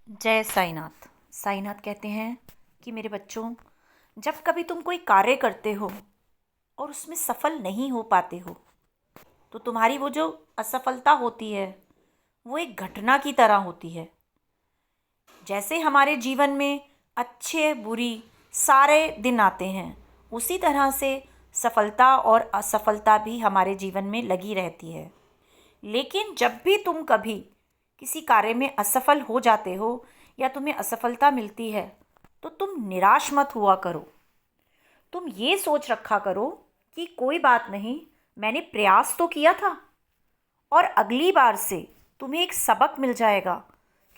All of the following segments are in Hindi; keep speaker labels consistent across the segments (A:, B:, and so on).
A: जय साईनाथ। साईनाथ कहते हैं कि मेरे बच्चों, जब कभी तुम कोई कार्य करते हो और उसमें सफल नहीं हो पाते हो तो तुम्हारी वो जो असफलता होती है वो एक घटना की तरह होती है। जैसे हमारे जीवन में अच्छे बुरी सारे दिन आते हैं, उसी तरह से सफलता और असफलता भी हमारे जीवन में लगी रहती है। लेकिन जब भी तुम कभी किसी कार्य में असफल हो जाते हो या तुम्हें असफलता मिलती है तो तुम निराश मत हुआ करो। तुम ये सोच रखा करो कि कोई बात नहीं, मैंने प्रयास तो किया था और अगली बार से तुम्हें एक सबक मिल जाएगा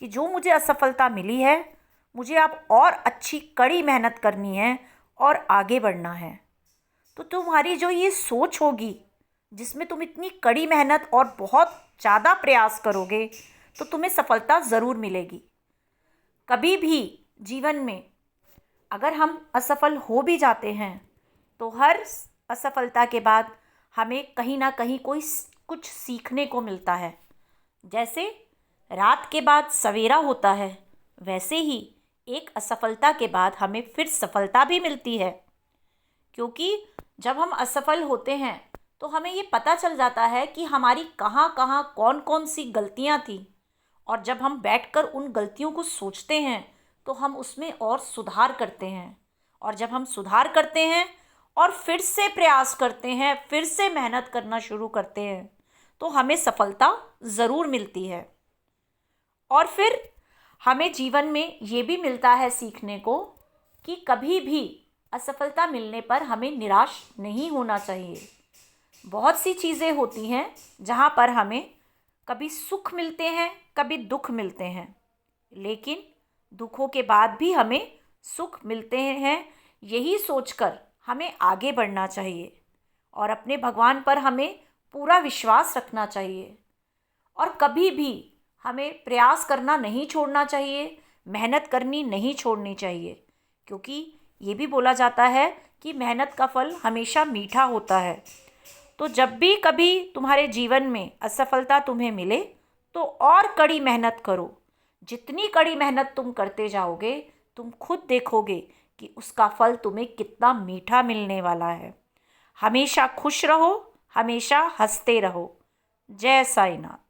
A: कि जो मुझे असफलता मिली है, मुझे अब और अच्छी कड़ी मेहनत करनी है और आगे बढ़ना है। तो तुम्हारी जो ये सोच होगी जिसमें तुम इतनी कड़ी मेहनत और बहुत ज़्यादा प्रयास करोगे तो तुम्हें सफलता ज़रूर मिलेगी। कभी भी जीवन में अगर हम असफल हो भी जाते हैं तो हर असफलता के बाद हमें कहीं ना कहीं कुछ सीखने को मिलता है। जैसे रात के बाद सवेरा होता है, वैसे ही एक असफलता के बाद हमें फिर सफलता भी मिलती है। क्योंकि जब हम असफल होते हैं तो हमें ये पता चल जाता है कि हमारी कहाँ कहाँ कौन कौन सी गलतियाँ थी, और जब हम बैठकर उन गलतियों को सोचते हैं तो हम उसमें और सुधार करते हैं। और जब हम सुधार करते हैं और फिर से प्रयास करते हैं, फिर से मेहनत करना शुरू करते हैं, तो हमें सफलता ज़रूर मिलती है। और फिर हमें जीवन में ये भी मिलता है सीखने को कि कभी भी असफलता मिलने पर हमें निराश नहीं होना चाहिए। बहुत सी चीज़ें होती हैं जहाँ पर हमें कभी सुख मिलते हैं, कभी दुख मिलते हैं, लेकिन दुखों के बाद भी हमें सुख मिलते हैं। यही सोचकर हमें आगे बढ़ना चाहिए और अपने भगवान पर हमें पूरा विश्वास रखना चाहिए। और कभी भी हमें प्रयास करना नहीं छोड़ना चाहिए, मेहनत करनी नहीं छोड़नी चाहिए। क्योंकि ये भी बोला जाता है कि मेहनत का फल हमेशा मीठा होता है। तो जब भी कभी तुम्हारे जीवन में असफलता तुम्हें मिले तो और कड़ी मेहनत करो। जितनी कड़ी मेहनत तुम करते जाओगे, तुम खुद देखोगे कि उसका फल तुम्हें कितना मीठा मिलने वाला है। हमेशा खुश रहो, हमेशा हंसते रहो। जय साईनाथ।